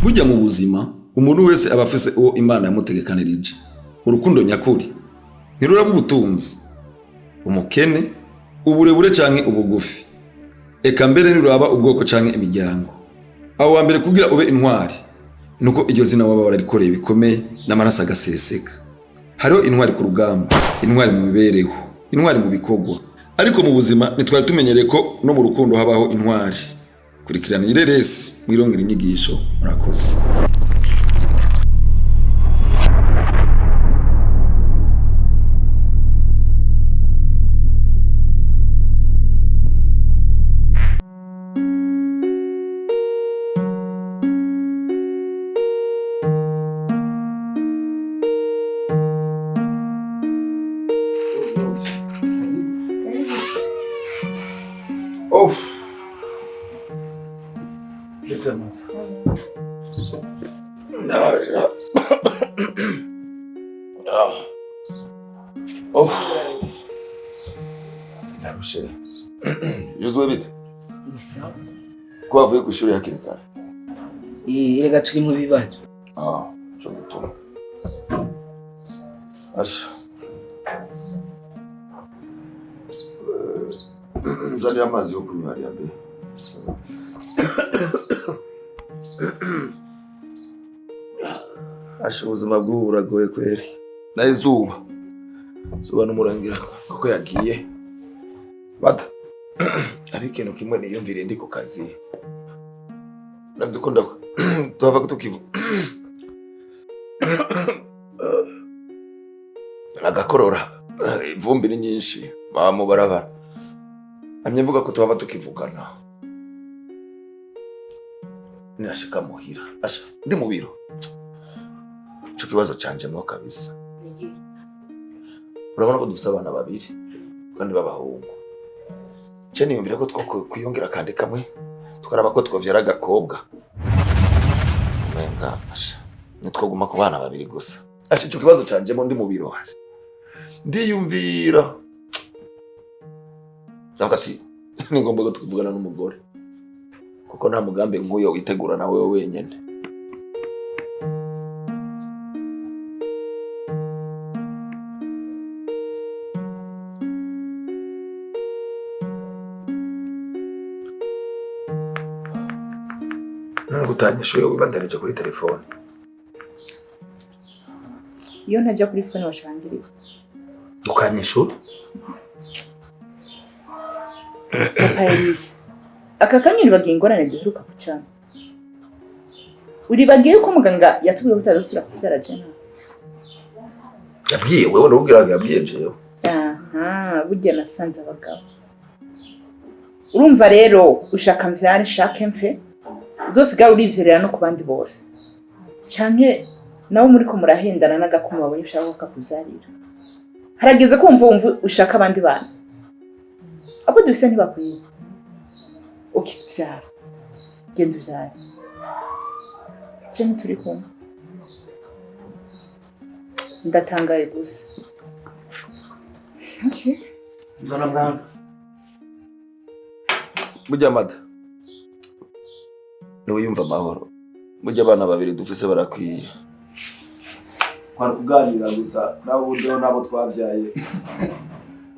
Burya mu buzima umuntu wese aba afise uwo Imana yamutegekanirije. Urukundo nyakuri ntiruraba ubutunzi, umukene, uburebure canke ubugufi, eka mbere ntiruraba ubwoko canke imiryango. Aho wa mbere kugira ube intwari nuko iryo zina waba wararikoreye bikomeye n'amaraso agaseseka. Hariho intwari ku rugamba, intwari mu mibereho, intwari mu bikorwa, ariko mu buzima nitwari tumenyereye ko no mu rukundo habaho intwari. Kurikirana ireresi mwirongera inyigisho. Murakoze. Yuzuwe bite? Ko wavuye ku ishuri hakiri kare? Rega turi mu bibazo. Cyo gutuma. Asha. Nzali amazi yo kunywa hariya mbere. Asha, ubuzima bw'ubu buragoye kweri. Na izuba n'umurangira kuko yagiye. Bata. Ari ikintu kimwe niyumvire ndi ku kazi. Nabyo ko tuhava ko tukivu. Agakorora. Ivumbi ni nyinshi. Mu barabara. Amye mvuga ko tuhava tukivugana. Nashika muhira. Asha, ndi mu biro. Cyo kibazo canje mwo kabisa. Urabona ko dufite abana babiri kandi babahungu. Cyo niyumvira ko twiyongera kandi kamwe tukaraba ko twovyara agakobwa. Menga asha, nitwoguma ku bana babiri gusa. Asha, cyo kibazo canje mo ndi mu biro. Ndiyumvira. Zakati ni ngomba ko tukuvugana n'umugore. Kuko nta mugambi nk'uyo witegura nawe wenyene. Utanyishuye wibandanije kuri telefone. Iyo ntajya kuri phone washangirika. Ukanyishura? Aka kanyuri bagiye ingorane duheruka kucana. Uri bagiye ko muganga yatubwiye utazosura kubyara jena. Yabwiye wewe n'ubwiraga yabwiye jewe. Burya nasanze abagabo. Urumva rero ushaka mvyare shake mfe. Uzosiga urivyerera no kubandi bose. Canke nawe muri ko murahendana n'agakoma babonye ushaka kukakuvyarira. Harageze ko wumva ushaka abandi bana. Abo dufise ntibakwiye. Okay, vyara. Genda uvyare. Canke turi kumwe. Ndatangaye gusa. Okay. Nzana mwana. Burya mada. Niwe yumva amahoro. Burya abana babiri dufise barakwiye. Kwara kuganira gusa nabundi nabo twavyaye.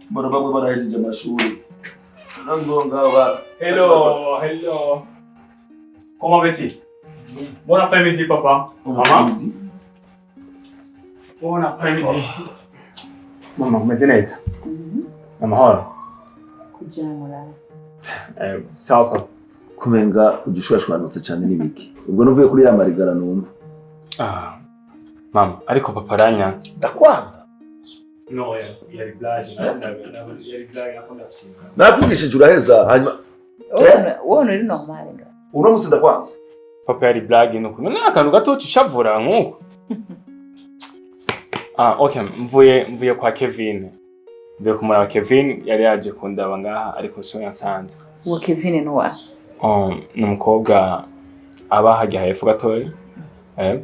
Mbona bamwe barahejeje amashuri. Hello. Comment vas-tu? Bon après-midi, papa. Maman? Bon après-midi. Maman, umeze neza? Amahoro? Kugira ngo sawa papa. Kumenga ugishwashwanutse cyane nibiki. Ubwo nuvuye kuri ya marigara numva. Mama, ariko papa aranya. Ndakwanga. No, yari blague. Yari blague akunda kusinga. Nakugishije uraheza hanyuma. Wowe uri normal nga. Uramutse ndakwanze. Papa yari blague nuko. None akantu gato cishavura nkuko. Okay, mvuye kwa Kevin. Mvuye kumara Kevin yari yaje kundaba ngaha ariko so yansanze. Uwo Kevin no wa? N'umukobwa aba hajya hepfo gatoya.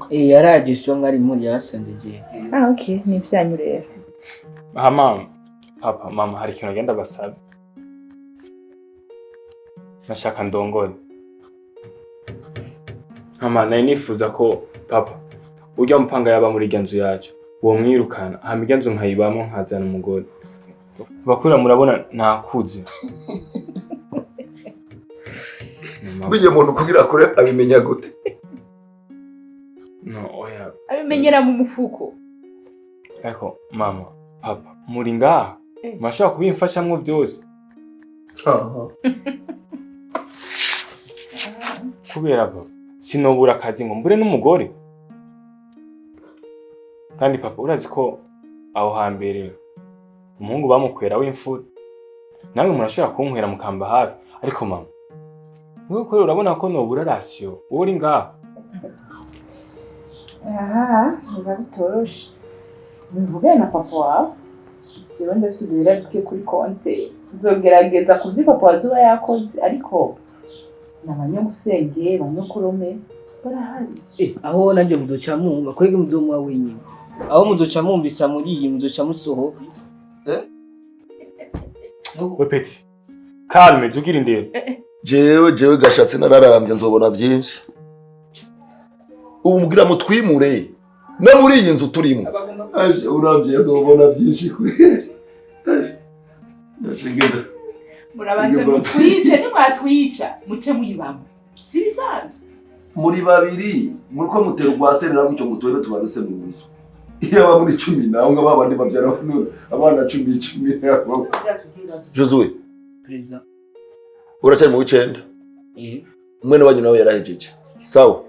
Yaraje so ngari muri yasandeje. Okay, ni byanyu rero. Papa, mama hari ikintu agenda basaba. Nashaka ndongore. Mama nayo nifuza ko papa urya mupanga yaba muri irya nzu yacu uwo mwirukana hama irya nzu nkayibamo nkazana umugore bakwira murabona ntakuze. Bijye muntu kugira kure abimenya gute? No oya abimenyera mu mufuko. ariko mama papa muri ngaha mashaka kubimfashamwo byose. Kubera papa sinobura akazi ngo mbure n'umugore. Kandi papa urazi ko aho hambere umuhungu bamukwera w'imfura nawe murashobora kunkwera mukamba hafi. Ariko mama wewe ko urabona ko nobura ratio uri ngaha. Biba bitoroshe. Mvugane na papa wawe. Siba ndasubira bike kuri konte. Nzogerageza kuvyi papa wazuba yakoze ariko nabanye gusenge banyokorome barahari. Aho nanje muzoca mumva kwege muzomwa wenyine. Aho muzoca mumbisa muri iyi muzoca musohoka. We peti calme zugira indero. Jewe gashatse nararambye nzobona byinshi. Ubu mugira mutwimure na muri iyi nzu turimo. Aje urambye yazobona byinshi kwe. Nashingenda. Murabanze mutwice nimwatwica muce muyibamo. Sibisanzwe. Muri babiri muriko mutera urwaserera gutyo ngo twebe tubaruse mu nzu. Iyo aba muri 10 naho ngabandi babyara abana 10 yabo. Josue. Preza. Uracyari mu wicenda? Mwene wanyu nawe yarahejeje. Sawa.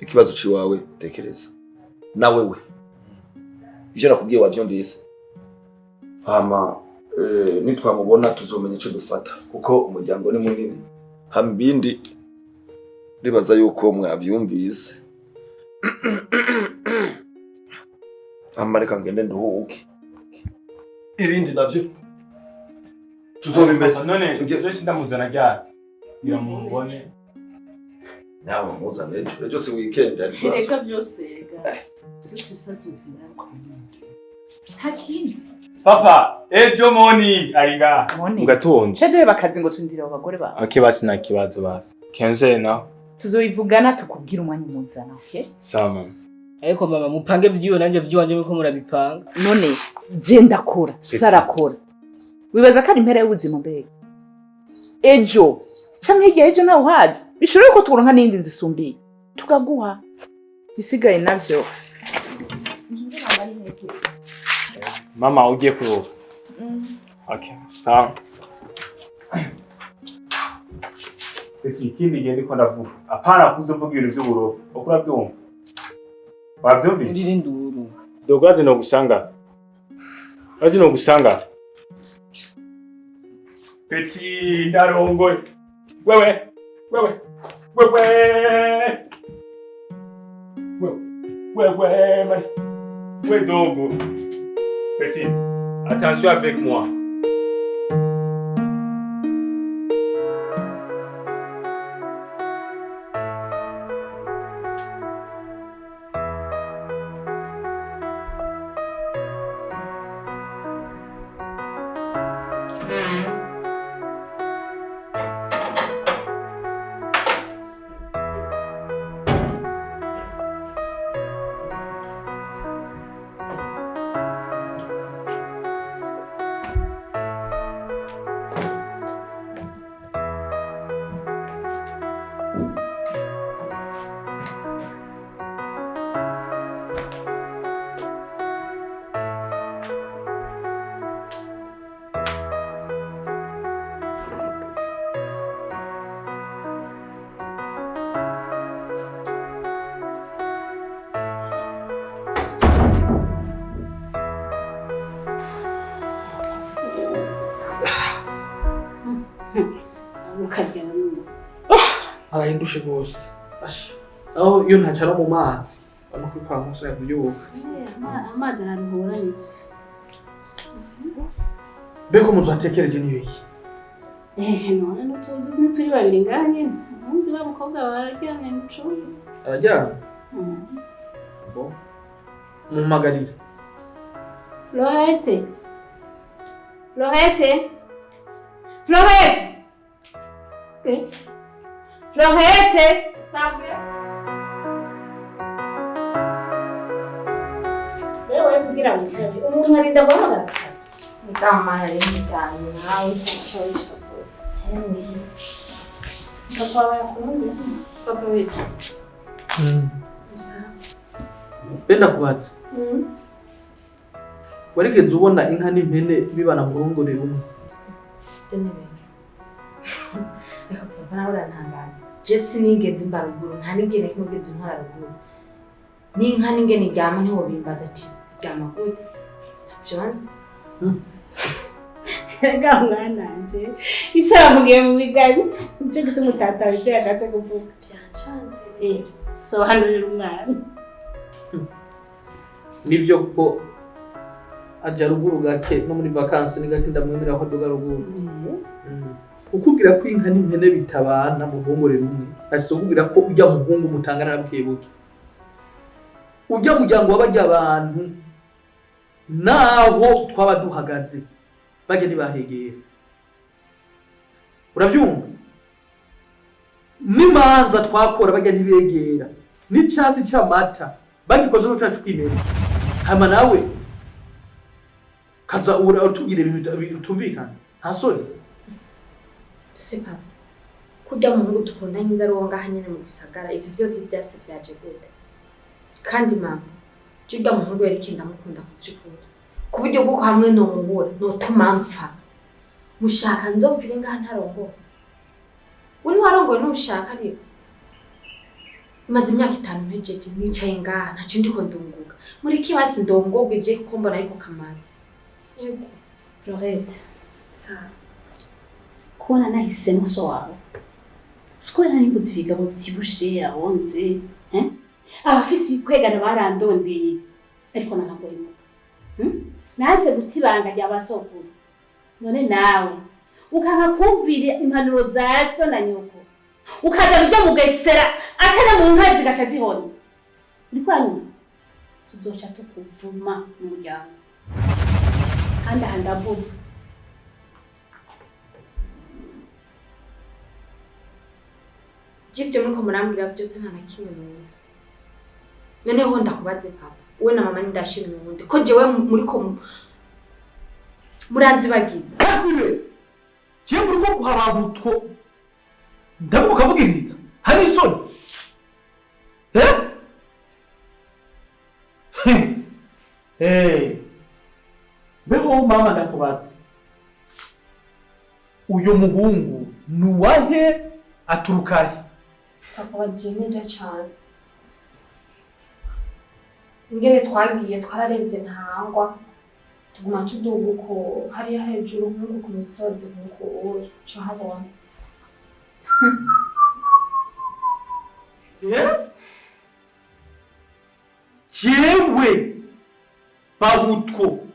Ikibazo ciwawe tekereza. Na wewe. Ivyo nakubwiye wavyumvise. Hama nitwamubona tuzomenya ico dufata kuko umuryango ni munini. Hama ibindi ribaza yuko mwavyumvise. Hama reka ngende nduhuke. Ibindi navyo tuzobimenya. None byo sindamuzana ryari biramubone. Nawe muzane ejo si weekend ariko. Ega byose ega. Byose sazuvyira ko. Hakindi. Papa ejo morning ariga ugatonje. Shade bakazi ngo tundire abagore ba. Okay basi na kibazo basi. Kenze naho. Tuzoyivugana tukubwira umwanya muzana, okay? Sawa. Ariko mama mupange vyiyo nanje vyiwanje biko murabipanga. None je ndakora, sarakora. Wibaza ko ari impera y'ubuzima mbere. Ejo canke igihe ejo nawe uhazi bishobora ko turonka n'indi nzisumbiye tukaguha bisigaye navyo. Mama ugiye kuroba. Okay, sawa. Eti ikindi gihe ndiko ndavuga. Apana kuzovuga ibintu by'uburofu. Okura byumva. Wavyumvise? Ndiri nduru. Dogaze no gusanga. Azi no gusanga. Peti ndarongoye. Wewe. Mari. Ouais dogo. Petit, attention avec moi. Arahindushe gose. Aho iyo ntacara mu mazi amakuru kwa muso yavyuka. Amazi araruhura nivyo. Beko muzatekereje nibiki? None nutuzi turi babiri nganye. Undi b'abakobwa bararyamye mu cumba. Araryamye? Bo. Mumagarire. Florette. Florette, sabe? Wewe kugira ngo umuntu arinda guhamagara. Kama hari ndani nawe cyosha ko. Henry. Papa yakundi. Papa wetu. Benda kubaza. Warigeze ubona inka n'impene bibana mu ruhongore rumwe? Reka papa nawe urantangaza. Jesse nigeze imbaruguru nta nigene kimugeze intwara ruguru. N'inka ningene iryama ntiwo bimbaza ati iryama gute? Vyonze. Rega mwananje. Isamugiye mu bigari. Cyo gituma utatabize yashatse kuvuga. Byancanze. Sobanurira umwana. Nivyo ko aja ruguru gake no muri vacances ni gake ndamwemera ko doga ruguru. Ukubwira ko inka n'impene bitabana mu ruhongore rumwe. Ase ukubwira ko ujya muhungu mutangana na bwebuke. Ujya mujyango wabajya abantu naho twaba duhagaze bajye nibahegera. Uravyumva? Nimanza twakora bajya nibegera. N'icyasi cy'amata bagikoze n'ucacu kwimera. Hama nawe kaza utubwire ibintu bitumvikana. Nta soni. Se papa. Kujya muhungu dukundanye inzaronga hanyene mu gisagara ivyo byose byase byaje gute. Kandi mama, jya muhungu yerekenda mukunda kuvyukunda. Ku buryo bwo hamwe no mubura no tumamfa. Mushaka nzopfire ngaha ntarongo. Uri warongo n'ushaka ari. Maze imyaka 5 mpejeje nicaye ngaha nta kindi ko ndunguka. Muri kibasi ndongogwe je ko mbona ariko kamara. Yego. Florette. Sawa. Kubona nahisemo so wawe. Sikwera nimbuzi bigabo byibushe abonze, abafise ibikwegana barandondeye ariko nakagoyimuka. Naze gutibanga ry'abasokuru. None nawe ukanka kumvira impanuro za so na nyoko. Ukaga bijya mugesera atana mu nka zigaca zibona. Uri kwanyuma? Tuzoca tukuvuma mu muryango. Kandi handavuze. Jibyo muriko murambwira byose nta nakimwe numva. Noneho ndakubaze papa. We na mama ndashimye ubundi ko jewe muriko muranzi bagiza. Kazibe. Je muriko kuhababutwo. Ndabuka bugiriza. Hani isoni. Beho mama ndakubaza. Uyo muhungu nuwahe aturukahe? Papa wagiye neza cyane. Ingene twagiye twararenze ntangwa. Tuguma tuduga uko hariya hejuru nk'uko ku misozi nk'uko oya cyo habona. Jewe babutwo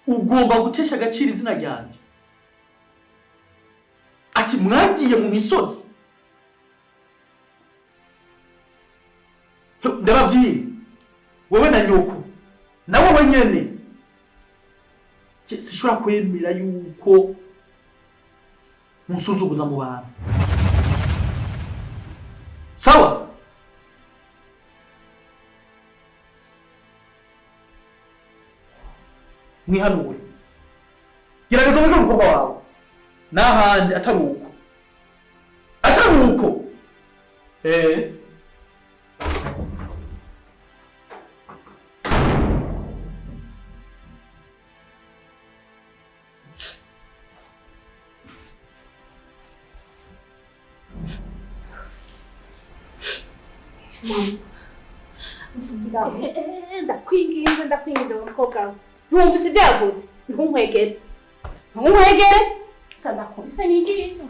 ugomba gutesha agaciro izina ryanje. Ati mwagiye mu misozi. Ndababwiye wowe na nyoko na wowe nyene sishobora kwemera yuko musuzuguza mu bantu. Sawa? Mwihanure. Gerageza wige umukobwa wawe. N'ahandi atari uko. Atari uko. Ndakwinginze umukobwa. Ntumvise byavutse. Ntunkwegere. Sana kubise nigirira.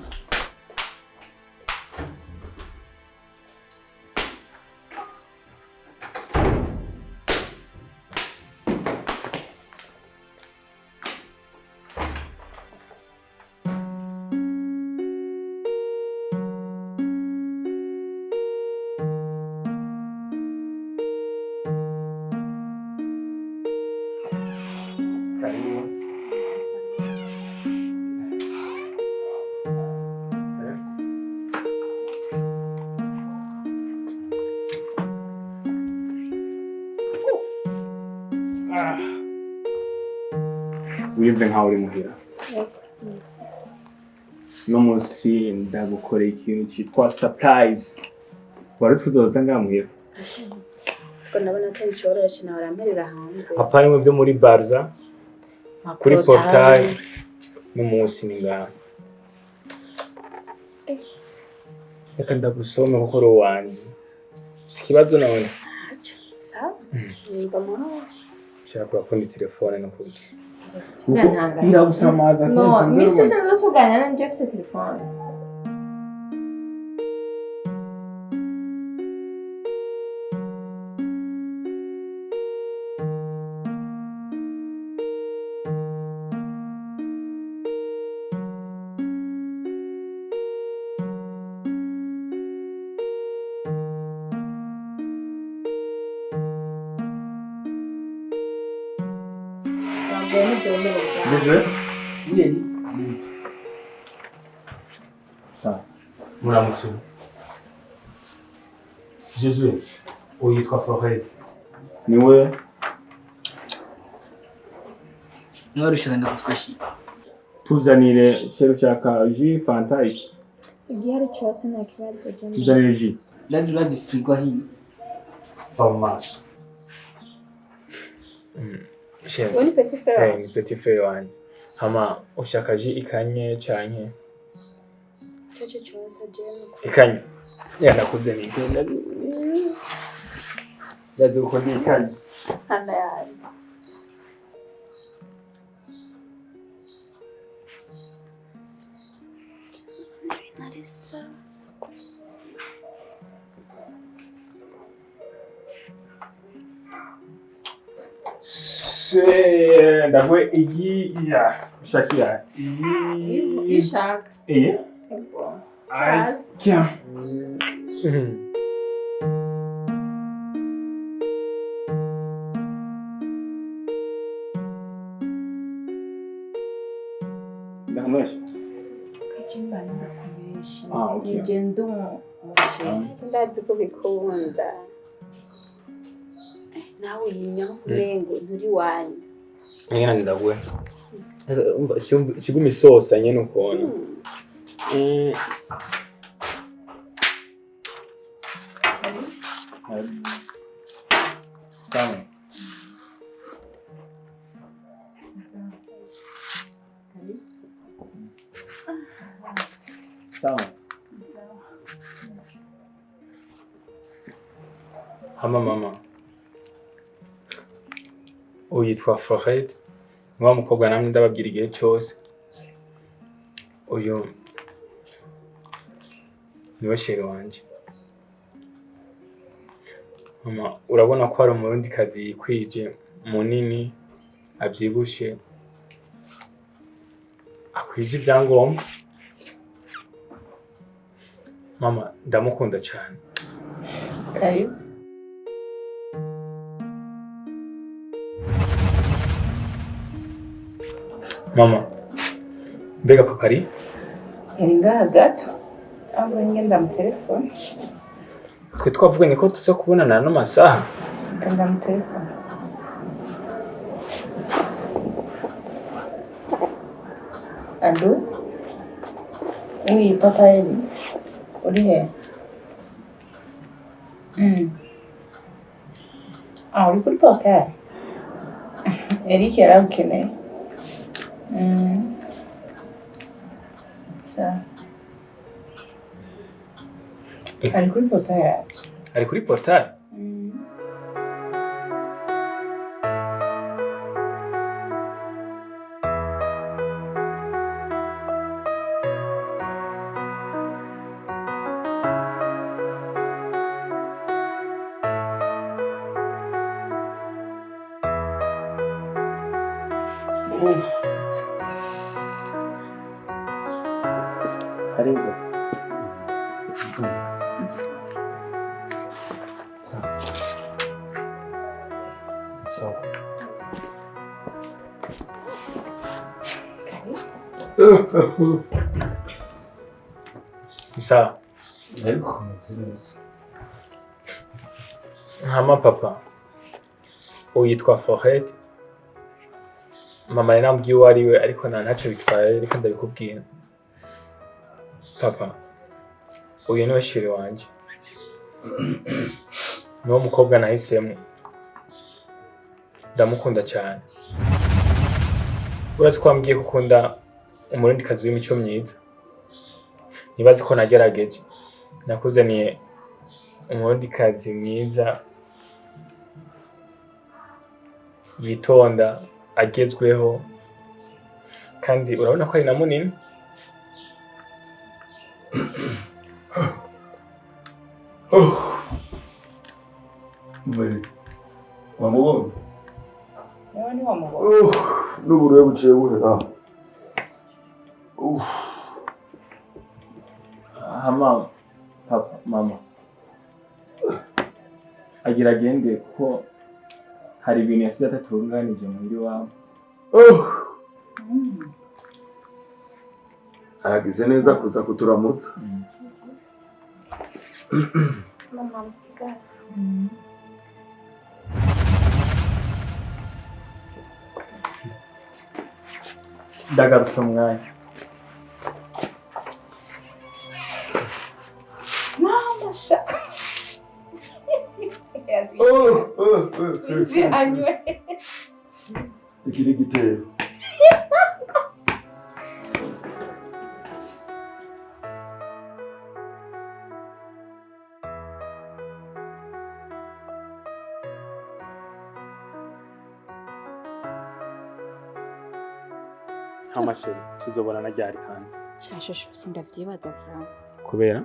wive nkaho uri muhira. No munsi ndagukorera ikintu cyitwa surprise. Wari tuzoza ngamuhira. Ko ndabona ko bicoroshe nawe ramperera hanze. Apana mu byo muri barza. Kuri portail no munsi ninga. Reka ndagusome kuko ro wanje. Sikibazo none. Sawa? Nimba mwana. Shaka kundi telefone no kundi. Ndagusamaza. No, misi sendo tugana na nje fise telefone. Désolé. Oui, Ali. Ça. Muramutse. Jesus. Uyitwa Florette. Niwe Nwarushaka ndagufasha. tuzanire shero chaka ji fantai. Igihari cyose nta kibazo cyo. Tuzanire ji. Urazi frigo hii. Farmas. Shero. Woni petit frère. Ni petit frère wanje. Hama ushaka ji ikanye canke Cyo cyose je. ikanye. Yana kuzani. Ndazi uko ndi ikanye. Hana yawe. Narisa. Ndagwe iyi ya shakira iyi Ishaka. iyi Ego. ai kya ndakamwesha Kachimba ndakumeshi. okay Ngendo Ndazi ko bikunda. Nawe yinya kumengo nturi wanyu. ngena ndagwe shigumi sosa nyene ukona sawa sawa hama mama uyitwa Florette wa mukobwa namwe ndababwira igihe cyose uyu niwe shere wanje mama urabona ko hari umurundi kazi yikwije munini abyibushe akwije ibyangombwa mama ndamukunda cyane Karibu. mama mbega papa ari Ngaha gato. Ahubwo ngenda mu telefone. twe twavuganye ko tuza kubonana n'amasaha Ngenda mu telefone. Allô? Oui, papa Eli. Uri he? Uri kuri portail? Eric yaragukeneye. Sawa. Ari kuri portail yacu. ari kuri portail karibu sawa sawa Ariko nziza. hama papa uyitwa Florette mama yarambwiye uwo ari we ariko ntacyo bitwaye reka ndabikubwira. Papa uyu niwe shiri wanje, niwo mukobwa nahisemo, ndamukunda cyane. Urazi ko wambwiye ko ukunda umurundikazi w'imico myiza, nibaze ko nagerageje nakuzaniye umurundikazi mwiza yitonda agezweho kandi urabona ko ari na munini. Muri wamubonye? Yewe ni wamubonye. N'uburuye buciye buhera. Mama, papa, mama agira agende kuko hari ibintu yasize atatunganije muri wabo. Aragize neza kuza kuturamutsa. Mama msigara. Ndagarutse umwanya. Mama sha. Ihinyanywe. Ikiri gitero. Amashuri tuzobona na ryari kandi. Shashushu sindavyibaza Frank. Kubera?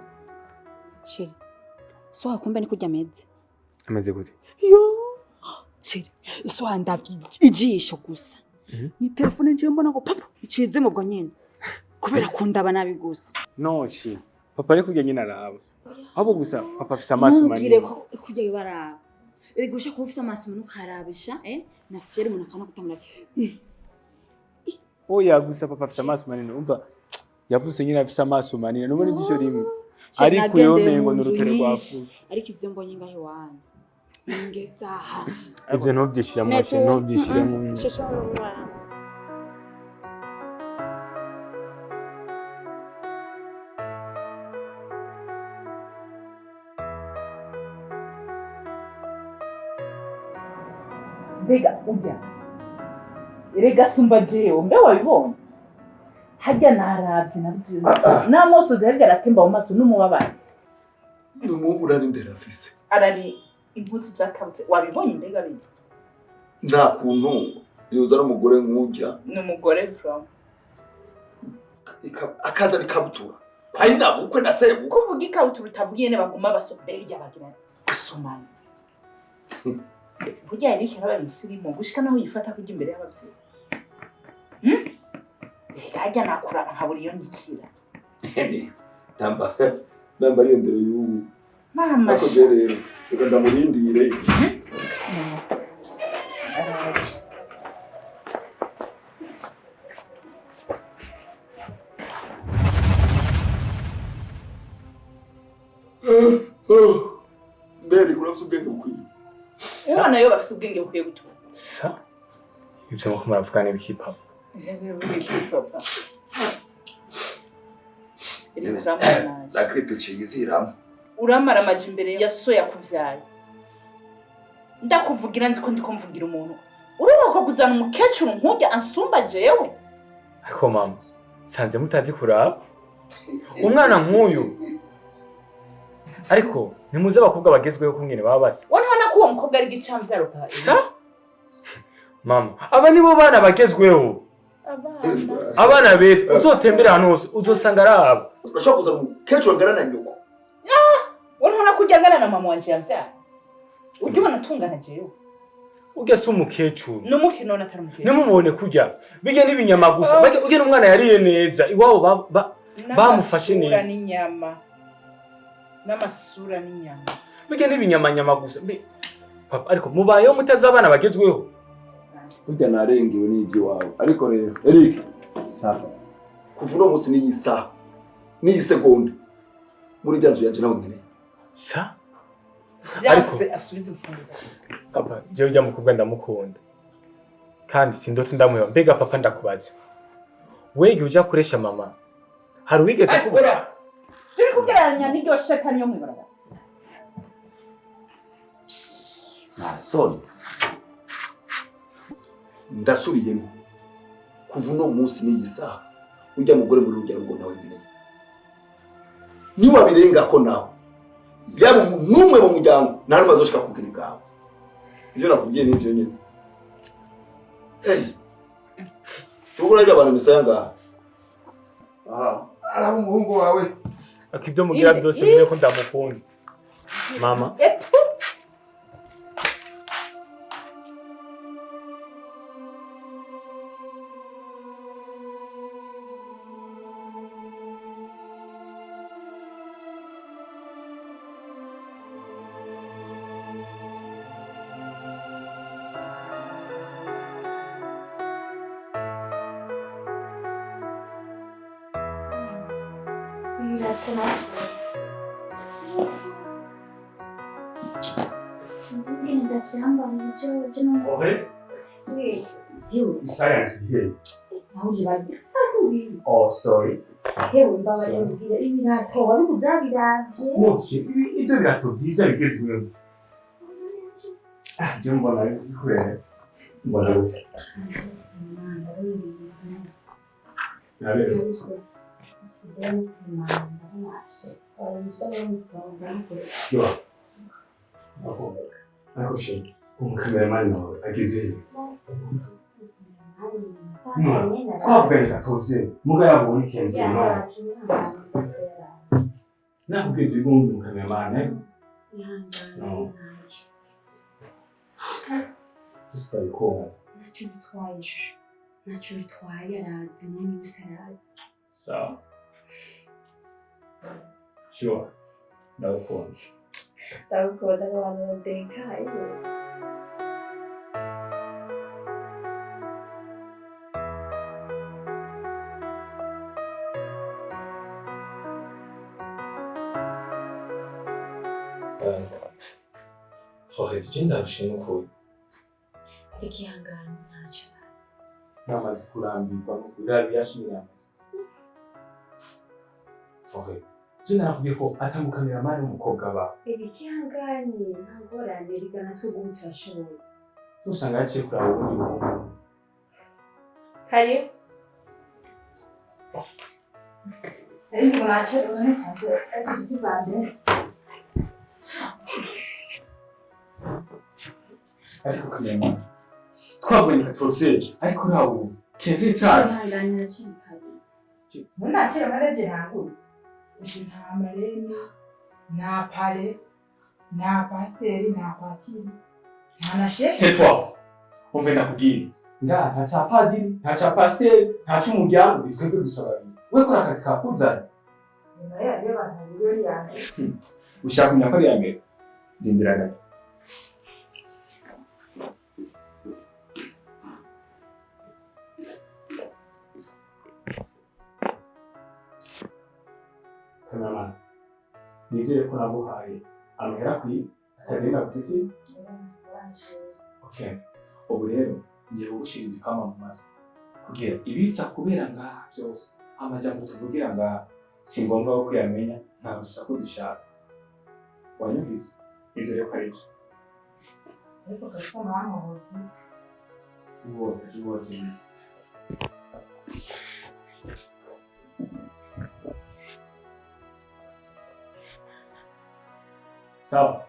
Chiri. So hakumbe ni kurya meze. Ameze gute? Yo. Chiri. So handavye ijisho gusa. Ni telefone nje mbona ngo papa icize mu bwo nyene. Kubera kundaba nabi gusa. No shi. Papa ari kurya nyine araba. Abo gusa papa afise amaso manini. Mugire ko kurya ibaraba. Ego usha ko ufise amaso manini ukarabisha na fiere umuntu akana kutamura. Oya gusa papa afise amaso manini umva yavuze nyine afise amaso manini nubona ijisho rimwe ariko yomengo n'urutero rwafu ariko ivyo mbonye ngahe wanyu ingeza aha ivyo ntubyishira mu cyo ntubyishire mu Shosho n'umwana. Mbega ujya. Erega sumba jewe mbe wabibonye. Hajya naravye nabyo. Namoso zevye aratemba mu maso n'umubabare. N'umubura n'indera afise. Arari impuzu zatabutse wabibonye mbega bindi. Nta kuntu yoza n'umugore nk'ujya. N'umugore from. Akaza nikabutura. Kwari nabukwe na sebu. Kuvuga ikabutura utavugiye ne baguma basobeye yabagira gusomana. Burya Eric arabaye umusirimu gushika naho yifata kujya imbere y'abavyeyi. Kajya nakura nkabura iyo ndikira. Namba ariyo ndero y'ubu. Mama sha. Rero reka ndamurindire. Mbere kurafise ubwenge bukwiye. Ubona yo bafise ubwenge bukwiye gutuba. sa ivyo muko muravugana ibiki papa. Jeze buri papa. La grippe ciyiziramo. Uramara amaji imbere ya so yakuvyaye. Ndakuvugira nzi ko ndiko mvugira umuntu. Uruba ko kuzana umukecuru nkujya ansumba jewe. Ariko mama sanze mutazi kuraba umwana nk'uyu ariko nimuze abakobwa bagezweho kungene baba basi. Wabona ko uwo mukobwa ari gicamvyaro ka. Sa mama aba nibo bana bagezweho. Abana beza uzotembera hano hose uzosanga araba. Urashaka kuzana umukecuru angana na nyoko. Wabona ko ujyangana na mama wanje yamvyara. Ujye ubona tungana jewe. Ujya se umukecuru. N'umukino natari umukecuru. Nimubone kurya bijya n'ibinyama gusa. Bajya ugena umwana yariye neza. Iwabo bamufashe neza. N'inyama. N'amasura n'inyama. Bijya n'ibinyama gusa. Papa ariko mubayeho mutazabana bagezweho. Burya narengewe n'ivyo wawe. Ariko rero Eric sa kuva uno munsi n'iyi saha n'iyi segonda muri ryanzu yanje nawe nyene. Sa Byase asubize imfunguzo. Papa jewe ujya mukobwa ndamukunda kandi sindota ndamuheba. Mbega papa ndakubaza, wege uja kuresha mama, hari wigeze kubura turi kugereranya n'iryo shetani yo mwibarabara? Nasoni ndasubiyemo kuva uno munsi n'iyi saha ujya mugore muri urugero ngo nawe nyine niba birenga ko nawe byaba numwe mu muryango nta numwe azoshika kugira ibwawe. Ivyo nakubwiye n'ivyo nyine. Ubwo rero abantu misaya ngaha. Aha, ara umuhungu wawe. Akibyo mugira byose mwe ko ndamukunda. Mama. Oh, sorry. Ibyo birato byiza bigezweho. Byo mbona bikwere. Mbona gute? Umukameramani wawe ageze kwavugana toze muga yabonye kenze no nakubwiye turi kumwe umukameramani no sitari koga ntacyo bitwaye arazi umwanya wose arazi. So sure ndagukunda abantu badekaye. Forêt igenda gushina ukuri. Ikihangana ntacyo arazi. Namaze kurambirwa no kudabira yashimiramuze. Forêt Jina nakubwiye ko atamukameramani umukobwa ba. Ikihanganye ntagorane rigana twe guturashoboye. Usanga yaciye kuraba ubundi buhungu. Kari Arenze mwache urone sanze ati bande. Ariko kameramani twabonye katoroseje ariko rabu kenze cyane. Ikihanganye cyane. Munakira manaje ntangu. Nta marene, nta pare, nta pasteri, nta patiri, nta na shehe. Tetwa umve ndakubwira nta cha padiri, nta cha pasteri, nta cy'umuryango bitwebwe gusaba. We kora akazi kakuzana. Nyuma rero bantabiriyo yanjye. Ushaka kumenya ko ari ya mbere. Ndindira gato. Kameraman, nizere ko naguhaye amahera kuri atagenda gufite. Okay. Ubu rero ngiye kugushiriza ikama mu mazi kugira ibitsa kubera ngaha byose amajambo tuvugira ngaha si ngombwa ko yamenya nta rusaku dushaka. Wanyumvise? Nizere ko ari byo. Ariko kasa mama hoki. Iwote. Sawa.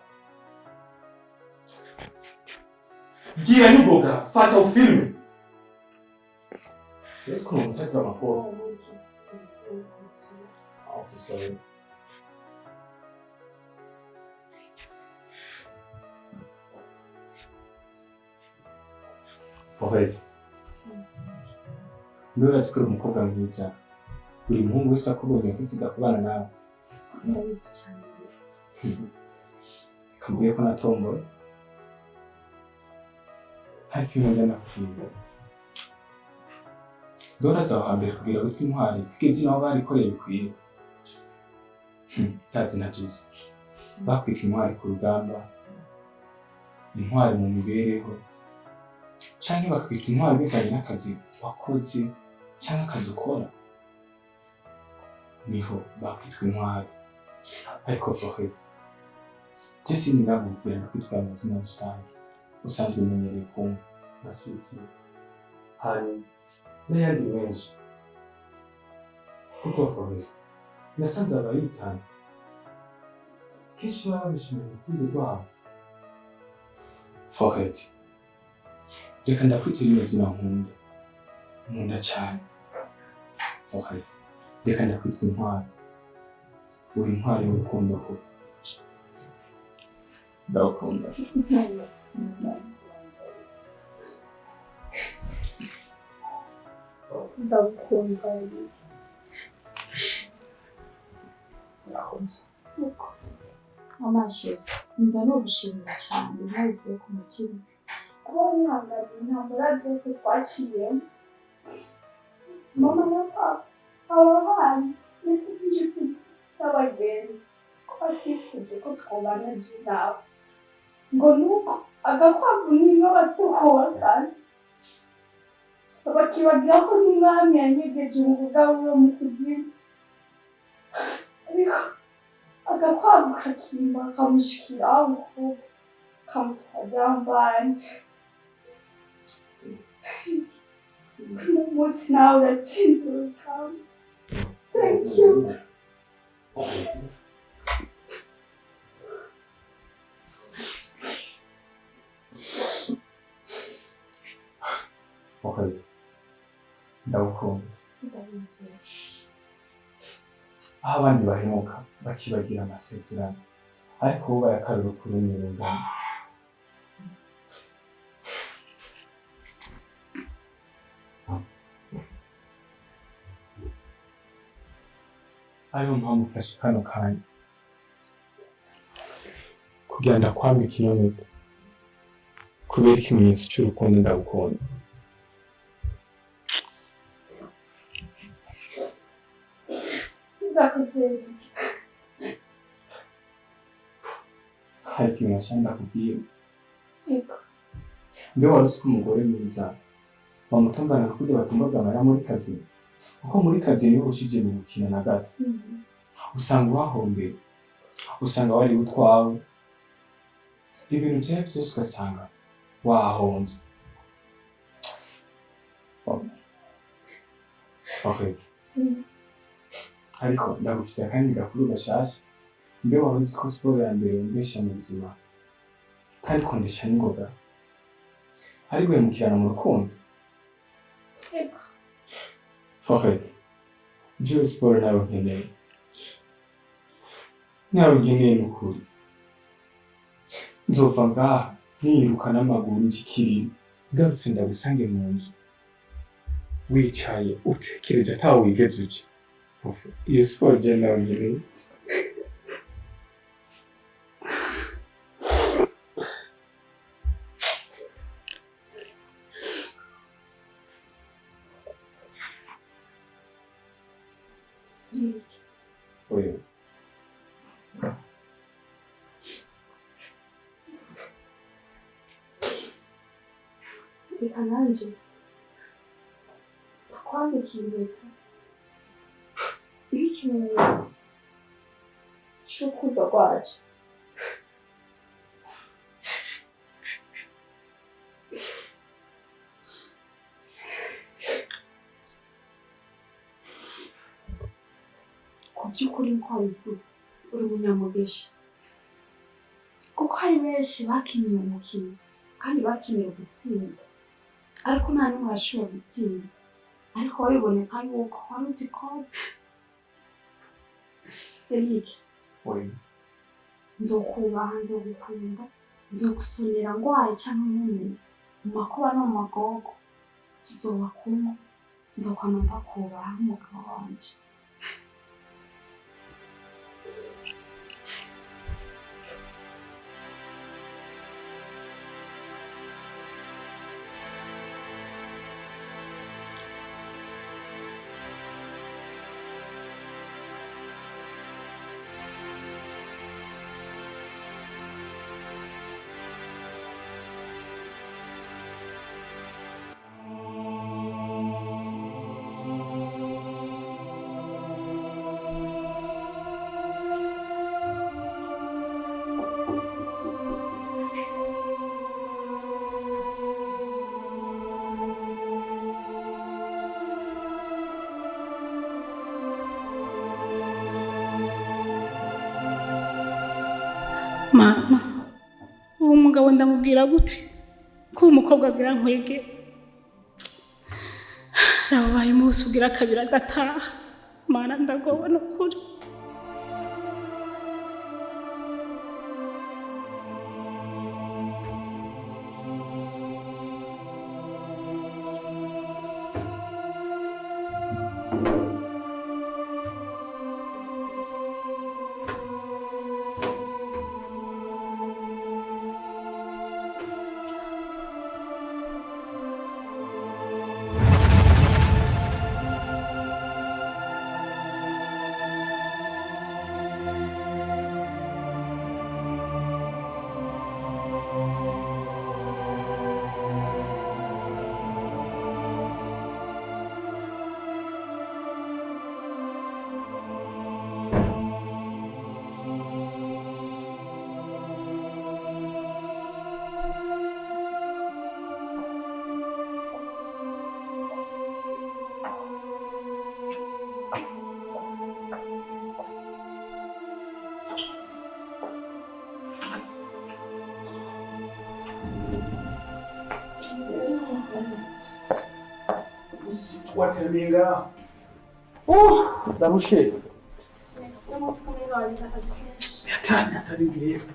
Gira nigoga, fata ufilme. Siwezi kuna mtatu wa makofi. Okay, sorry. Forêt. Mbona sikuru umukobwa mwiza. Buri muhungu wese akubonye kwifuza kubana nawe. Ndabizi cyane. Kambuye ko natomboye. Ariko ibintu ndakubwira. Dora zaho hambere kugira ngo intwari kugeza naho barikoreye bikwiye. Tazi natuzi. Bakwita intwari ku rugamba. Intwari mu mibereho. canke bakakwita intwari bivanye n'akazi wakoze canke akazi ukora, niho bakwitwa intwari. Ariko Fred, je sinigakubwira ndakwitwa amazina rusange usanzwe umenyereye kumva nka Switsi, hari n'ayandi menshi. Kuko Fred, nasanze abayitana kenshi baba bishimiye urukundo rwabo. Fred, reka ndakwitira iryo zina nkunda cane. Fred, reka ndakwitwa intwari, uri intwari y'urukundo ko ndagukunda. Ndagukunda. Nakunze. Amashi, numva nugushimira cyane bivuye ku mutima. Kuba wihanganye intambara zose twaciyemo. Mama na papa, ababana ndetse n'inshuti n'abagenzi twatifuje ko twobana nawe. Ngo nuko agakwavu n'inka batukuba kandi bakibagira ko n'umwami yanyegeje mu bugabo mu kuzimu. Ariko agakwavu kakimba kamushikiraho ukuboko kamutwaza mbanye. Uno munsi nawe uratsinze urugamba. Thank you. Fred, ndagukunda. Aho abandi bahemuka bakibagira amasezerano, ariko wowe bayakarura ku rundi rugamba. Ariyo mpamvu ufashe kano kanya kugira ndakwambike ino mpeta, kubera ikimenyetso cy'urukundo ndagukunda. Hari ikintu nashaka ndakubwira. Mbe wari uzi ko umugore mwiza bamutungana kugira batumbaza amarira muri kazi? Kuko muri kazi niho ushije mu gukina na gato. Usanga wahombera, usanga wari utwawe, ibintu byawe byose ugasanga wahonze. Okay. Ariko ndagufitiye akandi gakuru gashasha. Mbe wari uzi ko siporo ya mbere yumvisha mu buzima kandi kondesha n'ingoga ari guhemukirana mu rukundo? Fred, jewe siporo nawe nkeneye. Nawe nkeneye n'ukuri. Nzova ngaha niruka n'amaguru njikirira, ngarutse ndagusange mu nzu wicaye utekereje atawe wigeze uja. Iyo siporo je nawe nkeneye. Oya. Reka nanje ndakwambika impeta ibe ikimenyetso cy'urukundo rwacu. Ku by'ukuri nko wabivutse uri umunyamugisha, kuko hari benshi bakiniye umukino kandi bakiniye gutsinda, ariko nta n'umwe washoboye gutsinda. Ariko wabiboneka yuko wari uzi ko Eric, nzokubaha, nzogukunda, nzogusonera ngwaye cyangwa nkumenye, mu makuba no mu magogo tuzoba kumwe, nzokwama ndakubaha nk'umugabo wanje. mama uwo mugabo ndamubwira gute ko umukobwa abwira nkwege rabaye umunsi ugira kabiri agataha mana ndagowe n'ukuri Wateminga. Darushe. Yatanya atari birefu.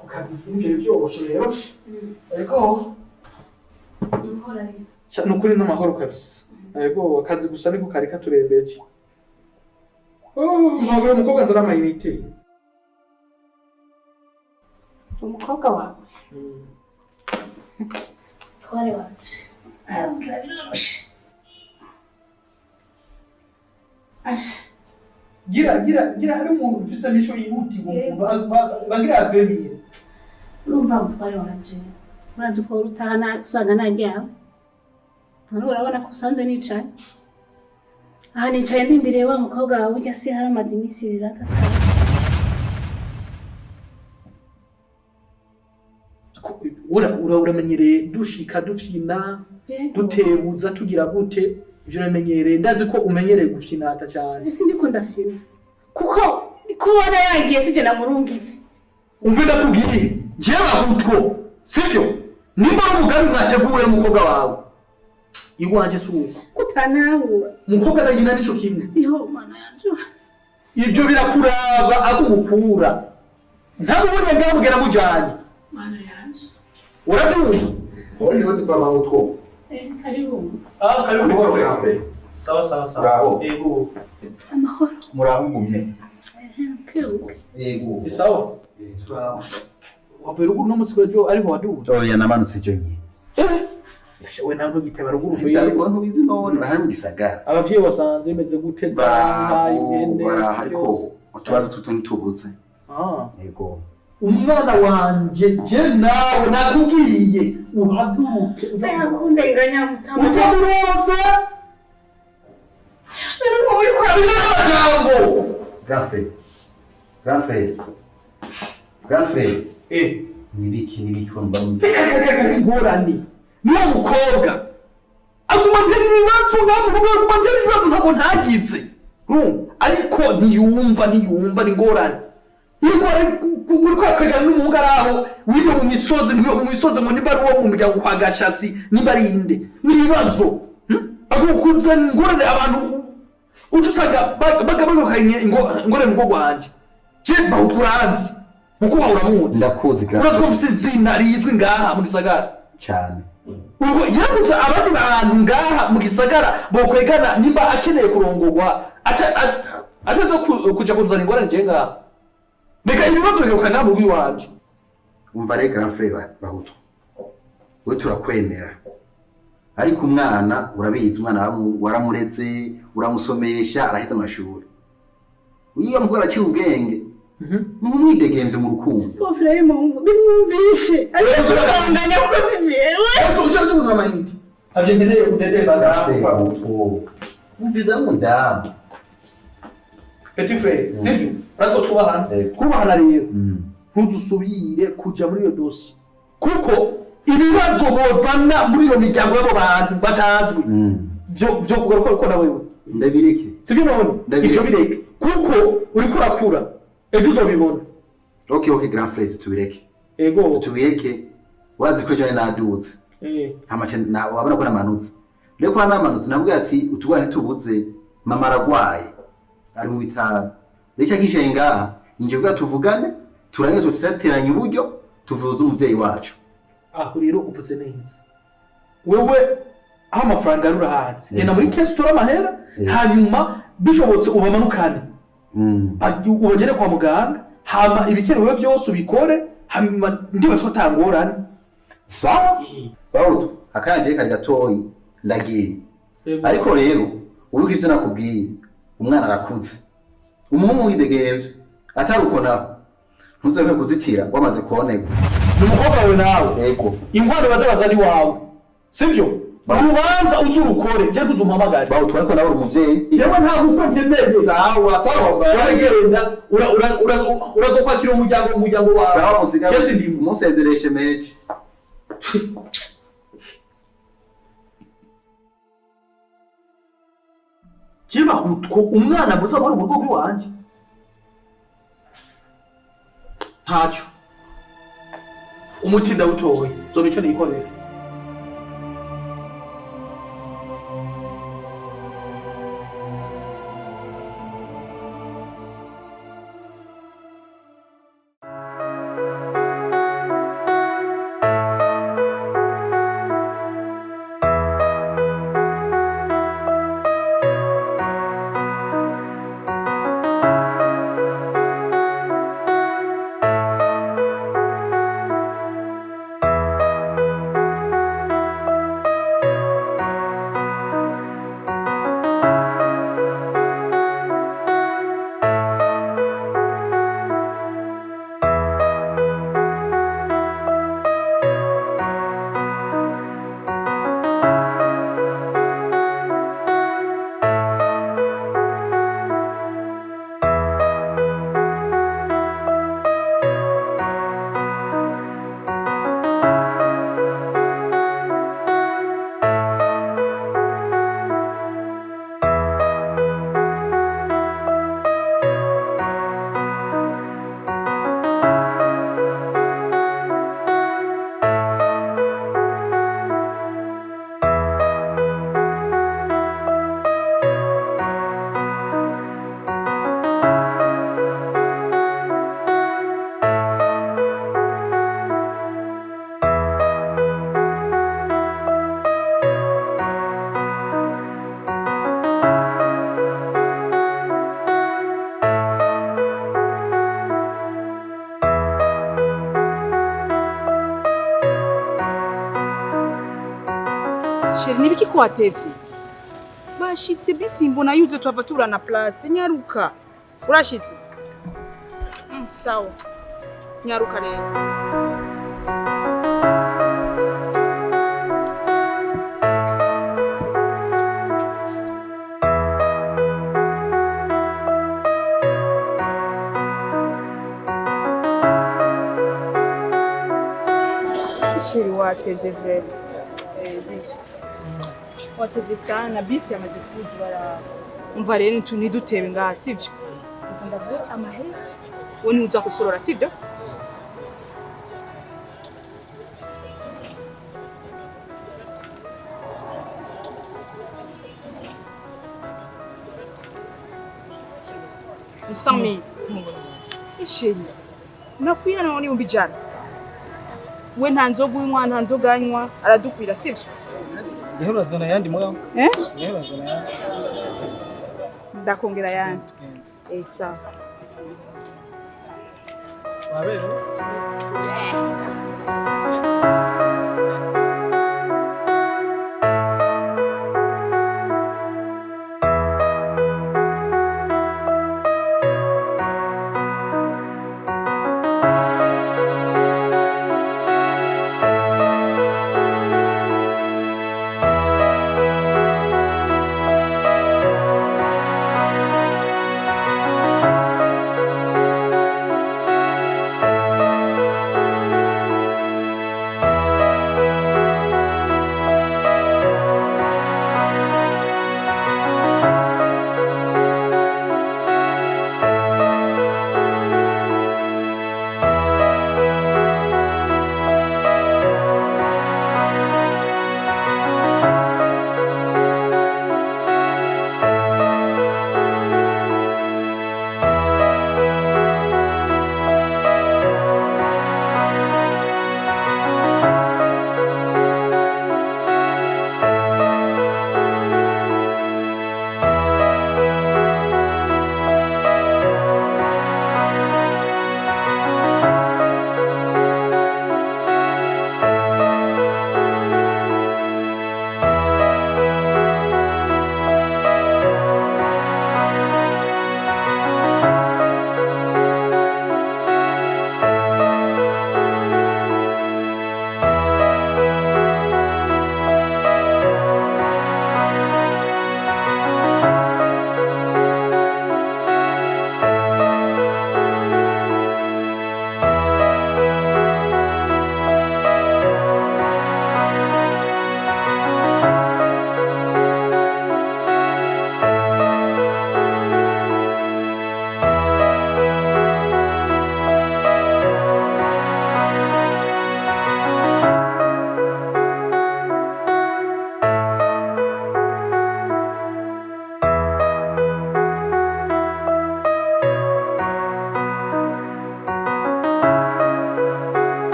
Kukazi kinje byoshe rero. Ariko nukuri n'amahoro kabisa. Ariko akazi gusa niko kari katurembeje. Magoro umukobwa nzara amayinite. umukobwa wawe tware wacu gira hari umuntu ufise misho yihutirwa bagira akemeye urumva mutware wanje urazi ko rutahana usanga najyawe none urabona ko usanze nicaye aha nicaye ndindiriye wa mukobwa wawe ujya si haramaze iminsi ibiri atatu uramenyereye dushika dufyina dutebuza tugira gute ivyo uramenyereye ndazi ko umenyereye gufyinata cyane ese ndiko ndafyina kuko kubona yagiye sije namurungitse umve ndakubwiye jewe ahutwo sivyo nimba umugabi mwateguye umukobwa wawe iwanje suko kutanahura umukobwa aragina nico kimwe iho mana yanje ibyo birakuraba akugukura ntabubonye ngamugera mujanye mana yanje urabyumva Oli wote kwa mahutwo. Karibu. Karibu. Amahoro yawe. Sawa. Bravo. Ego. Amahoro. Murahugumye. Kwiruka. Ego. Sawa. Turaba. Wapera uko no musiko jo ariho waduza. Oya namanutse jo nyine. We ntabwo giteba ruguru Ese ariko ntubizi none bahari mu gisagara. Abavyeyi basanze imeze guteza nkayi ngende. Bara hariko utubazo tutuntu tubuze. Ego. Umwana wanje je nawe nakubwiye uhaguruke Dukunde inganya mutama. utamuroza Nero muri kwa jambo Grand frère. Nibiki ko mbambi. ngorani niyo mukobwa aguma ntari ibibazo aguma ntari ibibazo ntabwo ntagize ariko ntiyumva ni ngorani uri kwakagana n'umuhungu ari aho wiyo mu misozi ngo nimba ari uwo mu muryango kwa gashasi nimba ari inde n'ibibazo agukunze ingorane abantu uca usanga bagabagakanye ingorane mu bwoko wanje je bawuturazi muko bawuramuzi Ndakuzi kandi urazi ko mfise izina rizwi ngaha mu gisagara cyane. ubwo yagutse abandi bantu ngaha mu gisagara bokwegana nimba akeneye kurongorwa ataza kuja kunzana ingorane je ngaha Beka ibibazo bigakana mu biwanje. Umva rero grand frère bahutu. We turakwemera. Ariko umwana urabizi umwana waramureze uramusomesha arahita amashuri. Iyo mukora cyo ubwenge. Mwidegembye mu rukundo. Bofre y'umuhungu bimwumvishe. Ariko turanganya ko sijewe. Uje cyo mama yindi. Aje nkeneye kudedeba bahutu. Umviza mundamu. Petit frère, sivyo? Razo twubahana. Kubahana rero. Ntudusubire kuja muri iyo dossier. Kuko ibibazo bozana muri iyo miryango y'abo bantu batazwi. Byo kugaruka ko na wewe. Ndabireke. Sivyo none? Ibyo bireke. Kuko uri kurakura. Ejo uzobibona. Okay grand frère tubireke ego tubireke wazi ko jane nadutse hamache na wabona ko namanutse reko namanutse nabwo ati utugwana ntitubuze mama aragwaye ari mu bitaro reka gishenga inje bwa tuvugane turangiza tutateranya uburyo tuvuze umuvyeyi wacu aho rero upfutse neza wewe aho amafaranga arura hatsi genda muri kesi tora amahera hanyuma bishobotse ubamanukane ubagere kwa muganga hama ibikenewe byose ubikore hanyuma ndibaza ko tangorane sawa bawuto akanje kari gatoyi ndagiye ariko rero uruko ivyo nakubwiye umwana arakuze umuhungu widegenje ataruko nawe ntuzove kuzitira wamaze kuboneka umukobwa wawe nawe yego inkwano bazabaza ari wawe sivyo urubanza uzurukore je kuzumpamagara bawuto ariko nawe umuvyeyi jewe nta guko ntemeye sawa baragenda urazokwakira umuryango wawe sawa musigaye kesi ndi musezereshe meje Kiba hutko umwana muza bari mu rwego rwanje ntacyo umuti ndawutoye zo mico nikorera Sheri nibiki kwatevye? Bashitse bisi mbona yuze twava turana place nyaruka. Urashitse? Sawa. Nyaruka rero. Sheri watevye vile. Bisi. Watevye sana bisi yamaze kujura. Umva rero ntidutebe ngaha sivyo? Ndavuga amahera. Woni uza kusorora sivyo? Usami. Isheri. Nakwira none umbijana. We nta nzoga unywa nta nzoga anywa aradukwira sivyo? Ndiho razana yandi mugabo. Ndiho razana yandi. Ndakongera yandi. Sawa. Wabero.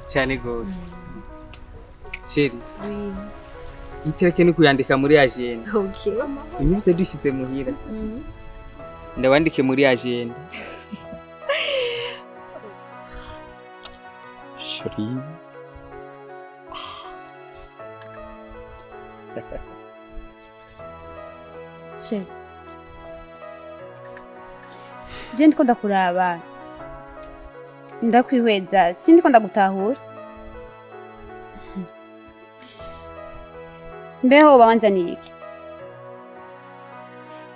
cyane gose. Sheri. Oui. Itireke ni kuyandika muri agenda. Okay. Inyibise dushize muhira. Ndawandike muri agenda. Sheri. Sheri. Je ndiko ndakuraba. Ndakwihweza, sindiko ndagutahura. Mbeho bawanzaniye iki?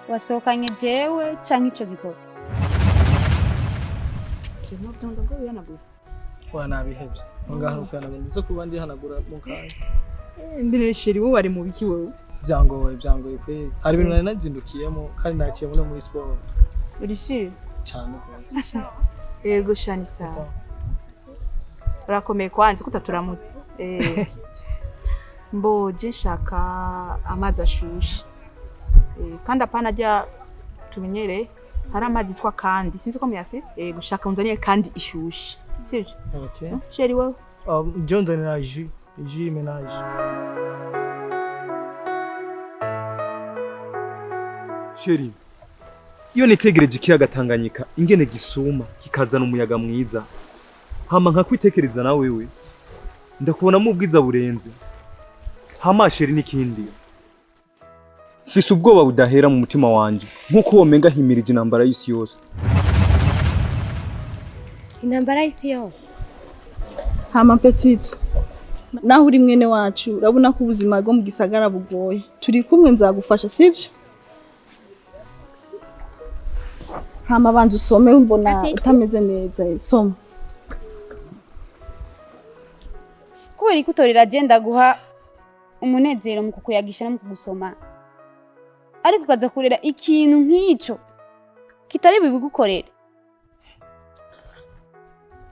Wasohokanye jewe canke ico gikorwa? Kimwe byanga ngo yanagura. Wanabihebye. Ngaharuka nabo ndizo kuba ndi hanagura mu kanya. Mbere sheri wo bari mu biki wowe? Byangoye pe. Hari ibintu nari nazindukiyemo kandi nakiyemo no muri sport. Uri sheri? Cyane rwose. Yego shani sawa. Urakomeye kwanze kutaturamutse. Mboje nshaka amazi ashushe. Kandi apana ajya tumenyere hari amazi twa kandi sinzi ko muyafise gushaka unzaniye kandi ishushe. Sivyo? Okay. Sheri wowe? John na jus ménage. Sheri, iyo nitegereje ikiyaga Tanganyika ingene gisuma kikazana umuyaga mwiza, hama nkakwitekereza na wewe ndakubonamo ubwiza burenze. Hama Sheri n'ikindi, fise ubwoba budahera mu mutima wanje nkuko womenga himirije intambara y'isi yose. Intambara y'isi yose? Hama petite, naho uri mwene wacu urabona ko ubuzima bwo mu gisagara bugoye. Turi kumwe nzagufasha sivyo? Hama banze usome mbona utameze neza soma. Kubera ikutorera agenda guha umunezero mu kukuyagisha no mu kugusoma. Ariko ukaza kurera ikintu nk'ico kitari bibigukorera.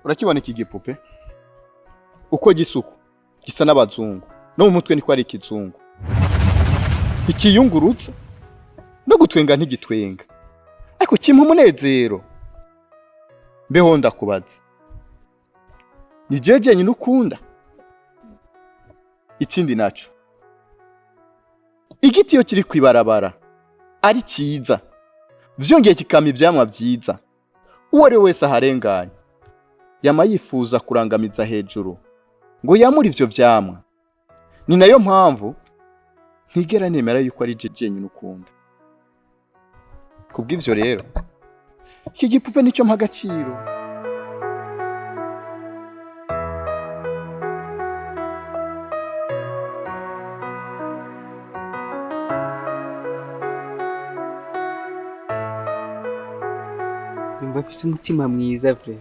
Urakibona iki gipupe? Uko gisuku gisa n'abazungu no mu mutwe niko ari ikizungu. Ikiyungurutsa no gutwenga ntigitwenga. Ariko kimwe umunezero. Mbeho ndakubaza. Ni jeje nyine ukunda? Ikindi naco. Igiti yo kiri kwibarabara ari cyiza. Vyongeye kikama ivyamwa vyiza. Uwari wese aharenganye yama yifuza kurangamiza hejuru ngo yamuri ivyo vyamwa. Ni nayo mpamvu ntigera nemera yuko ari jeje nyine ukunda. Kubw'ivyo rero iki gipupe nicyo mpagaciro. Mbafise umutima mwiza vre.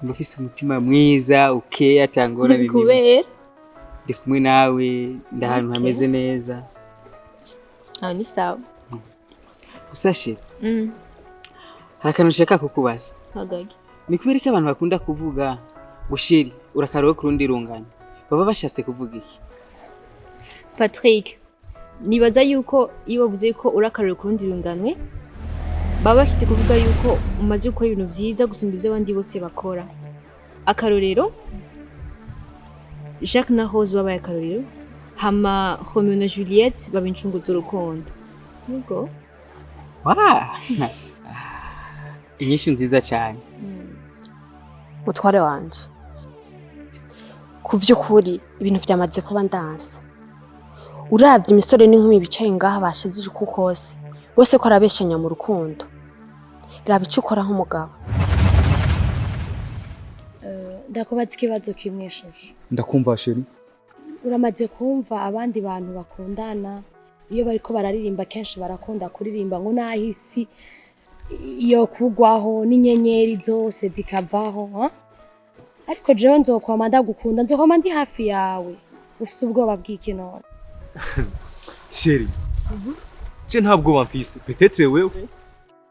Mbafise umutima mwiza ukeye atangora bimwe. Kubera ndi kumwe nawe ndahantu hameze neza. aho ni sawa. Usashe. Harakantu nshaka kukubaza. Hagagi. Ni kubera ko abantu bakunda kuvuga ngo Sheri urakarowe kurundi runganye. Baba bashatse kuvuga iki? Patrick, nibaza yuko iyo bavuze ko urakarowe kurundi runganye baba bashitse kuvuga yuko umaze gukora ibintu vyiza gusumba ivyo abandi bose bakora. Akarorero Jacques na Rose babaye akarorero, hama Romeo na Juliette baba incungu z'urukundo. Niko inyishu nziza cyane. Mutware wanje, kuvyukuri ibintu vyamaze kuba ndanse. Uravye imisore n'inkumi bicaye ngaha bashizije kukose bose ko arabeshanya mu rukundo. Raba ico ukora nk'umugabo. Ndakubaza ikibazo kimwe shusho. Ndakumva Sheri. Uramaze kumva abandi bantu bakundana iyo bariko bararirimba kenshi barakunda kuririmba ngo nahisi iyo kugwaho n'inyenyeri zose zikavaho, ariko jewe nzokwama ndagukunda, nzokwama ndi hafi yawe. Ufise ubwoba bw'iki none? Sheri. Je ntabwo bamfise. Peut-être wewe.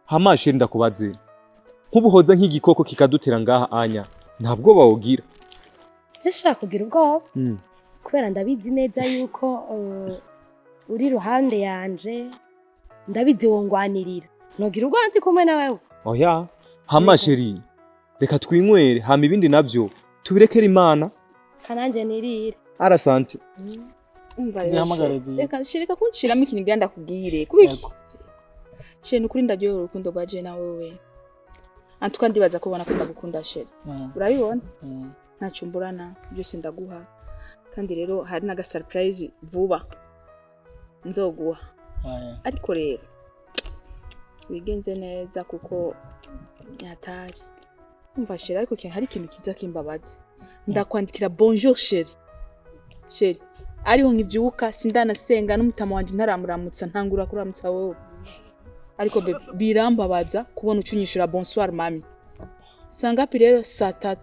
Hama Sheri ndakubaze. Nkubuhoza nk'igikoko kikadutera ngaha anya. Ntabwo bawugira. Je shaka kugira ubwoba. Kubera ndabizi neza yuko uri ruhande yanje, ndabizi wongwanirira. Nogira ubwanti kumwe na wewe. Oya, hama Sheri. Reka twinywere hama ibindi navyo tubirekere Imana. Kananje nirire. Arasante. Zihamagara zi. Reka shirika kunshiramo ikintu ngenda kubwire. Kubiki? Sheni kuri ndaryohera urukundo rwa je na wewe. Antuka ndibaza kubona ko ndagukunda sheri. Urabibona? Ntacumburana byose ndaguha. Kandi rero hari naga surprise vuba. Nzoguha. Ariko rero wigenze neza kuko nyatari. Umva sheri ariko hari ikintu kiza kimbabazi. Ndakwandikira bonjour sheri. Sheri ariho nkivyuka sindanasenga n'umutama wanje ntaramuramutsa ntangura kuramutsa wowe. Ariko birambabaza kubona ucunyishura bonsoir mami. Sangapi rero saa 3.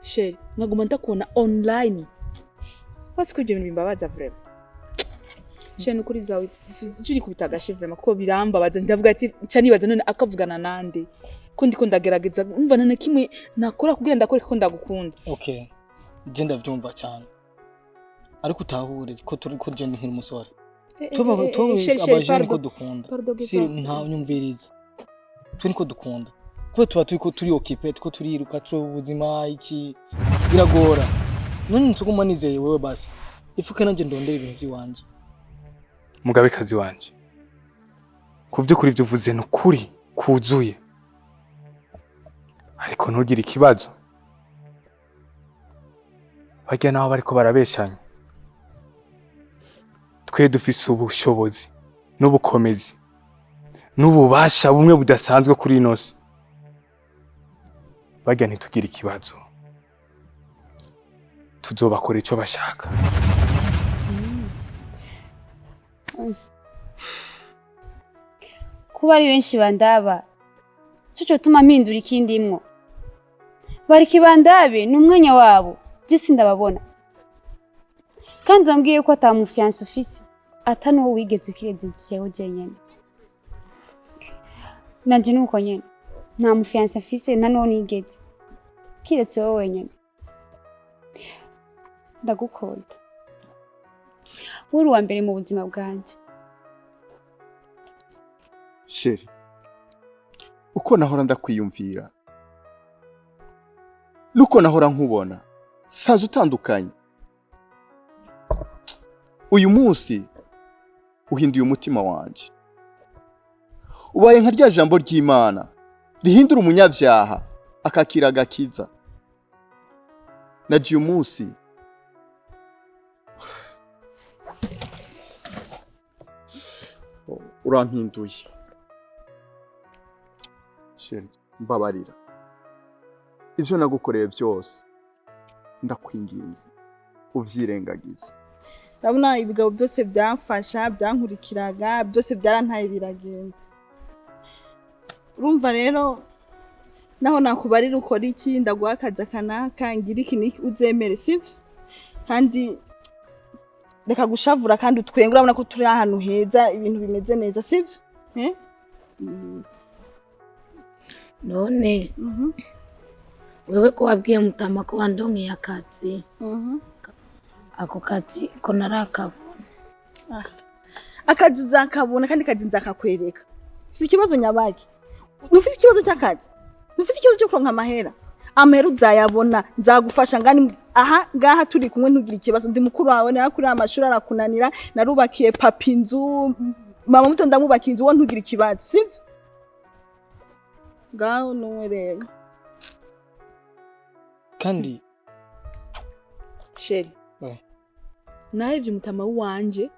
Sheri nkaguma ndakubona online. What's ko ibyo bintu bimbabaza vraiment. Sheri ukuri zawe turi kubitagashe vraiment kuko birambabaza ndavuga ati nca nibaza none akavugana nande. Ko ndiko ndagerageza umva none kimwe nakora kugira ndakore ko ndagukunda. Okay. Je ndavyumva cyane. Ariko utahure ko turi ko je nkiri umusore. Tuba abajene ko dukunda. Si nta nyumviriza. Turi ko dukunda. Kuba tuba turi occupé ko turiruka turi ubuzima iki biragora. None nsuguma nizeye wewe basi. Ifuke nanje ndondera ibintu by'iwanje. Mugabekazi wanje. Kuvyo kuri byo uvuze no kuri kuzuye. Ariko ntugire ikibazo. Bajya naho bariko barabeshanya. Twe dufise ubushobozi n'ubukomezi n'ububasha bumwe budasanzwe kuri inosi. Bajya ntitugira ikibazo. Tuzobakora ico bashaka. Kuba ari benshi bandaba cyo tuma mpindura ikindi imwo. Bari kibandabe n'umwanya wabo gisi ndababona. Kandi wambwiye ko atamufiance office atanuwo wigeze kireze cyeho jenyene. Nanje nuko nyene. Nta mufiance office nano nigeze. Kiretse wowe nyene. Ndagukunda. Uri wa mbere mu buzima bwanje. Sheri. Uko nahora ndakwiyumvira. Nuko nahora nkubona. Saza utandukanye. Uyu munsi uhinduye umutima wanje. Ubaye nka rya jambo ry'Imana rihindura umunyabyaha akakira agakiza. Naje uyu munsi urampinduye. Sheri mbabarira. Ivyo nagukoreye byose ndakwinginze uvyirengagize. Urabona ibigabo byose byamfasha byankurikiraga byose byarantaye biragenda. Urumva rero naho nakubarira ukora iki ndaguha akazi kanaka ngira iki uzemere sivyo? Kandi reka gushavura kandi utwenga urabona ko turi ahantu heza ibintu bimeze neza sivyo? None wewe ko wabwiye mutama ko wandonke akazi. Ako kazi ko narakabona. Akazi uzakabona kandi kazi nzakakwereka. Ufite ikibazo nyabaki? Ufite ikibazo cy'akazi? Ufite ikibazo cyo kuronka amahera? Amahera uzayabona nzagufasha ngani aha ngaha turi kumwe ntugira ikibazo ndi mukuru wawe nakuri amashuri arakunanira narubakiye papi inzu mama muto ndamubaka inzu wo ntugira ikibazo sivyo? Ngaho nuwerega. Kandi Sheri. Naye ivyo mutama wanje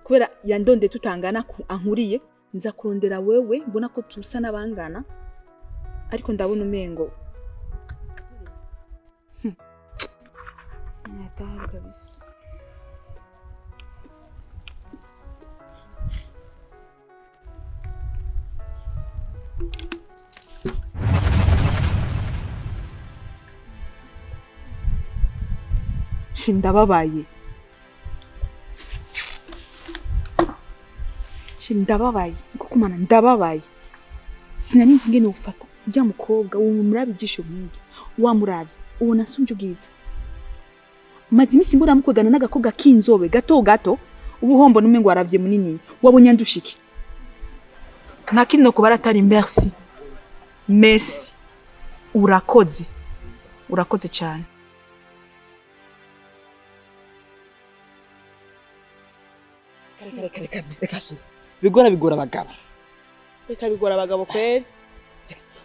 kubera yandonde tutangana ankuriye nza kurondera wewe mbona ko tusa nabangana ariko ndabona umengo Nyatari kabisa. Shindababaye. Shindababaye. Kuko mana ndababaye. Sinarinzi ngene ufata. Ujya mukobwa uwo murabigisho nk'ibyo. Wamuravye. Uwo nasumbye ubwiza. Mazi imisi mbona mukwegana n'agakobwa k'inzobe gato ubuhombo n'umengo waravye munini. Wabonye andushiki. Nakino kubara atari merci. Merci. Urakoze. urakoze cyane. Reka bigora abagabo. Reka bigora abagabo kweri.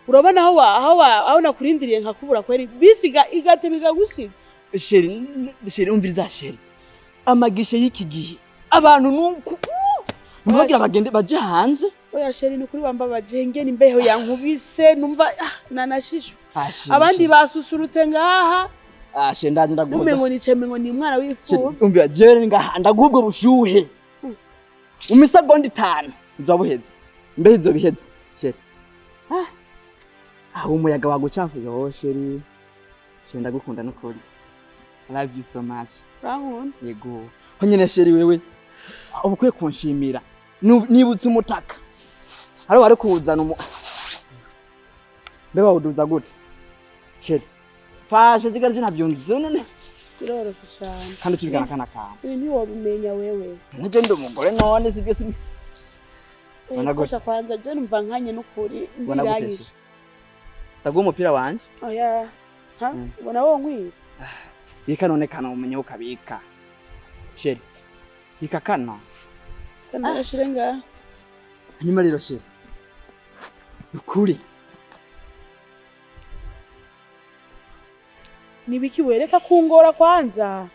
Urabona aho nakurindiriye nkakubura kweri bisiga igate bigagusiga. Sheri umviriza sheri. Amagishe y'iki gihe abantu nuko mubagira bagende baje hanze. Oya sheri nukuri bambabaje ngene imbeho yankubise numva nanashishu. Abandi basusurutse ngaha. She ndaje ndaguza. Umengo ni umwana w'ifu. Umvira jere ngaha ndagubwo bushuhe. Umisagondi 5 uzabuheze. Mbe izo biheze sheri. Umuyaga wagucafu yo sheri. She ndagukunda n'ukuri. I love you so much. Rankunda. Yego. Honyene sheri wewe. Ubukwiye kunshimira. Nibutse umutaka. Haro wari kuzana Beba uduza gute? Sheri. Fasha jigarije navyunze none. Kiroroshe cyane. Kandi kibigana kana kana. Ibi wabimenya wewe. Naje ndi umugore none sibyo sibi. Fasha kwanza je numva nkanye n'ukuri. Ndiragisha. Taguha umupira wanje? Oya. Ha? Ubona wo nkwiye? Bika none kana umenye ukabika. Sheri. Bika kana. Kana shirenga. Hanyuma rero sheri. Ukuri. Nibiki wereka kungora kwanza.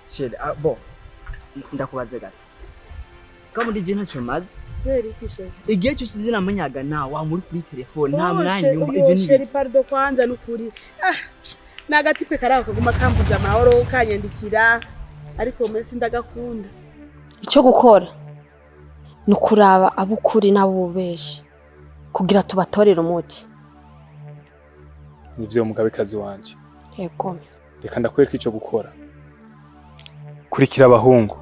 Sheri, bo. Ndakubaze gato. Kama ndi jina chomazi. Veri kishe. Igihe cyose zinamanyaga na wa muri kuri telefone nta mwanya nyuma ibyo ni. Sheri pardo kwanza n'ukuri. Nagatipe karako kuguma kambuza amahoro kanyandikira ariko mesi ndagakunda. Icyo gukora nukuraba abukuri n'abubeshi kugira tubatorera umuti. Nivyo mugabekazi wanje. Yego. Reka ndakwereka icyo gukora. Kurikira abahungu.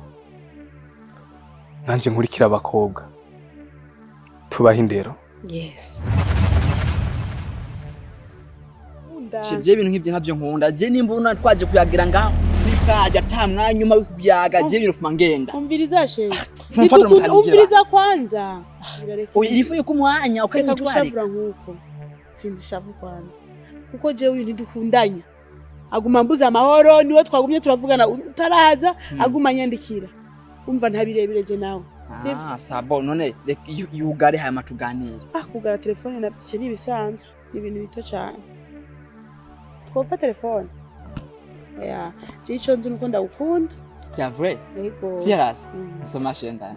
Nanje nkurikira abakobwa. Tubaha indero. Yes. Shije ibintu nk'ibyo ntabyo nkunda. Je nimbona twaje kuyagira ngaho. Bikaje atamwa nyuma wikuyaga je ibintu fuma ngenda. Umviriza she. Umviriza kwanza. Irifu yuko umwanya ukanyitware. Nkuko. Sindi shavu kwanza. Kuko je uyu ntidukundanya. Aguma mbuza amahoro niwe twagumye turavugana utaraza aguma nyandikira. Umva ntabirebire je nawe. Sabo none yugare haya matuganira. Kugara telefone nabyo ni bisanzwe. Ni ibintu bito cyane. Twofa telefone. Yeah, jicho nzi nuko ndagukunda. Ja vrai? Yego. Serious? Soma shenda.